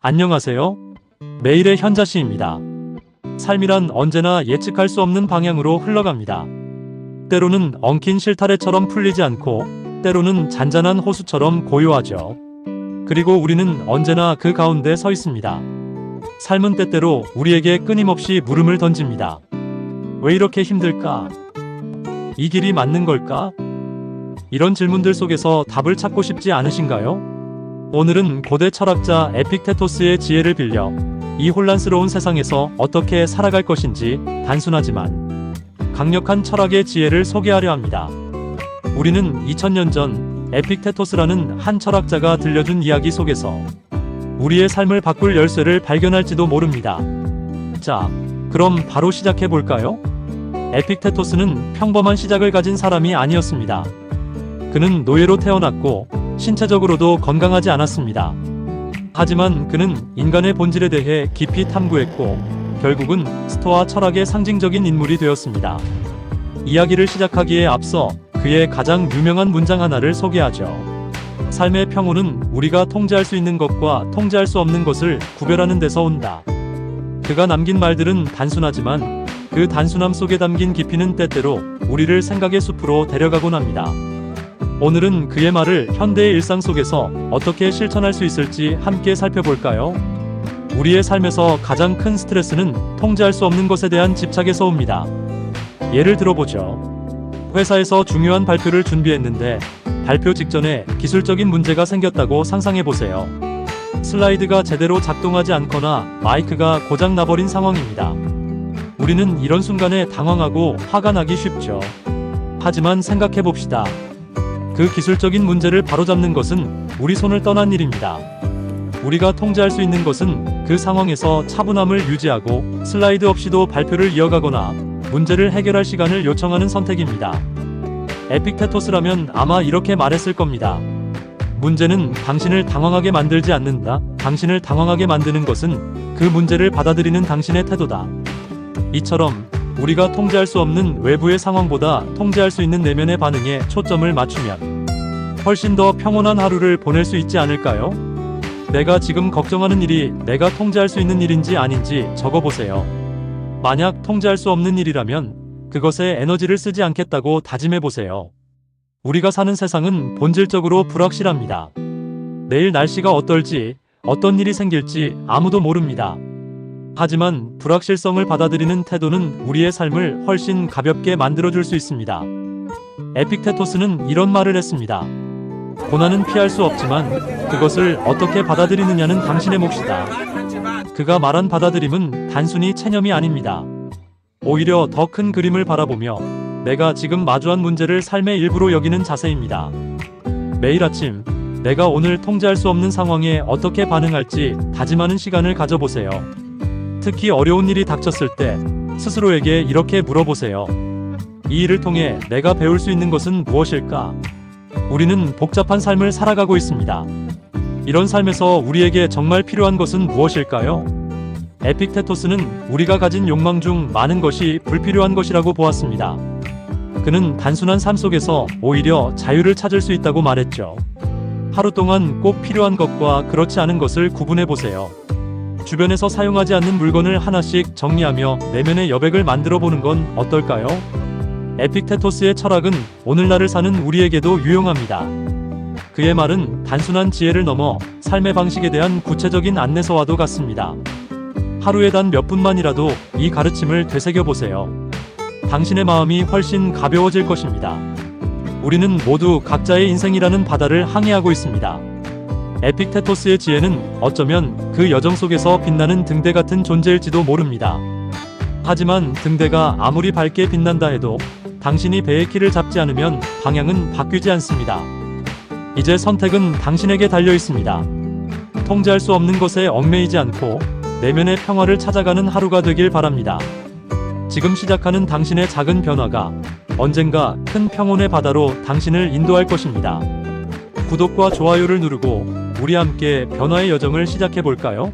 안녕하세요. 매일의 현자씨입니다. 삶이란 언제나 예측할 수 없는 방향으로 흘러갑니다. 때로는 엉킨 실타래처럼 풀리지 않고 때로는 잔잔한 호수처럼 고요하죠. 그리고 우리는 언제나 그 가운데 서 있습니다. 삶은 때때로 우리에게 끊임없이 물음을 던집니다. 왜 이렇게 힘들까? 이 길이 맞는 걸까? 이런 질문들 속에서 답을 찾고 싶지 않으신가요? 오늘은 고대 철학자 에픽테토스의 지혜를 빌려 이 혼란스러운 세상에서 어떻게 살아갈 것인지 단순하지만 강력한 철학의 지혜를 소개하려 합니다. 우리는 2000년 전 에픽테토스라는 한 철학자가 들려준 이야기 속에서 우리의 삶을 바꿀 열쇠를 발견할지도 모릅니다. 자, 그럼 바로 시작해 볼까요? 에픽테토스는 평범한 시작을 가진 사람이 아니었습니다. 그는 노예로 태어났고 신체적으로도 건강하지 않았습니다. 하지만 그는 인간의 본질에 대해 깊이 탐구했고 결국은 스토아 철학의 상징적인 인물이 되었습니다. 이야기를 시작하기에 앞서 그의 가장 유명한 문장 하나를 소개하죠. 삶의 평온은 우리가 통제할 수 있는 것과 통제할 수 없는 것을 구별하는 데서 온다. 그가 남긴 말들은 단순하지만 그 단순함 속에 담긴 깊이는 때때로 우리를 생각의 숲으로 데려가곤 합니다. 오늘은 그의 말을 현대의 일상 속에서 어떻게 실천할 수 있을지 함께 살펴볼까요? 우리의 삶에서 가장 큰 스트레스는 통제할 수 없는 것에 대한 집착에서 옵니다. 예를 들어보죠. 회사에서 중요한 발표를 준비했는데 발표 직전에 기술적인 문제가 생겼다고 상상해보세요. 슬라이드가 제대로 작동하지 않거나 마이크가 고장 나버린 상황입니다. 우리는 이런 순간에 당황하고 화가 나기 쉽죠. 하지만 생각해봅시다. 그 기술적인 문제를 바로잡는 것은 우리 손을 떠난 일입니다. 우리가 통제할 수 있는 것은 그 상황에서 차분함을 유지하고 슬라이드 없이도 발표를 이어가거나 문제를 해결할 시간을 요청하는 선택입니다. 에픽테토스라면 아마 이렇게 말했을 겁니다. 문제는 당신을 당황하게 만들지 않는다. 당신을 당황하게 만드는 것은 그 문제를 받아들이는 당신의 태도다. 이처럼 우리가 통제할 수 없는 외부의 상황보다 통제할 수 있는 내면의 반응에 초점을 맞추면 훨씬 더 평온한 하루를 보낼 수 있지 않을까요? 내가 지금 걱정하는 일이 내가 통제할 수 있는 일인지 아닌지 적어보세요. 만약 통제할 수 없는 일이라면 그것에 에너지를 쓰지 않겠다고 다짐해보세요. 우리가 사는 세상은 본질적으로 불확실합니다. 내일 날씨가 어떨지, 어떤 일이 생길지 아무도 모릅니다. 하지만 불확실성을 받아들이는 태도는 우리의 삶을 훨씬 가볍게 만들어줄 수 있습니다. 에픽테토스는 이런 말을 했습니다. 고난은 피할 수 없지만 그것을 어떻게 받아들이느냐는 당신의 몫이다. 그가 말한 받아들임은 단순히 체념이 아닙니다. 오히려 더 큰 그림을 바라보며 내가 지금 마주한 문제를 삶의 일부로 여기는 자세입니다. 매일 아침 내가 오늘 통제할 수 없는 상황에 어떻게 반응할지 다짐하는 시간을 가져보세요. 특히 어려운 일이 닥쳤을 때 스스로에게 이렇게 물어보세요. 이 일을 통해 내가 배울 수 있는 것은 무엇일까? 우리는 복잡한 삶을 살아가고 있습니다. 이런 삶에서 우리에게 정말 필요한 것은 무엇일까요? 에픽테토스는 우리가 가진 욕망 중 많은 것이 불필요한 것이라고 보았습니다. 그는 단순한 삶 속에서 오히려 자유를 찾을 수 있다고 말했죠. 하루 동안 꼭 필요한 것과 그렇지 않은 것을 구분해 보세요. 주변에서 사용하지 않는 물건을 하나씩 정리하며 내면의 여백을 만들어 보는 건 어떨까요? 에픽테토스의 철학은 오늘날을 사는 우리에게도 유용합니다. 그의 말은 단순한 지혜를 넘어 삶의 방식에 대한 구체적인 안내서와도 같습니다. 하루에 단 몇 분만이라도 이 가르침을 되새겨보세요. 당신의 마음이 훨씬 가벼워질 것입니다. 우리는 모두 각자의 인생이라는 바다를 항해하고 있습니다. 에픽테토스의 지혜는 어쩌면 그 여정 속에서 빛나는 등대 같은 존재일지도 모릅니다. 하지만 등대가 아무리 밝게 빛난다 해도 당신이 배의 키를 잡지 않으면 방향은 바뀌지 않습니다. 이제 선택은 당신에게 달려 있습니다. 통제할 수 없는 것에 얽매이지 않고 내면의 평화를 찾아가는 하루가 되길 바랍니다. 지금 시작하는 당신의 작은 변화가 언젠가 큰 평온의 바다로 당신을 인도할 것입니다. 구독과 좋아요를 누르고 우리 함께 변화의 여정을 시작해 볼까요?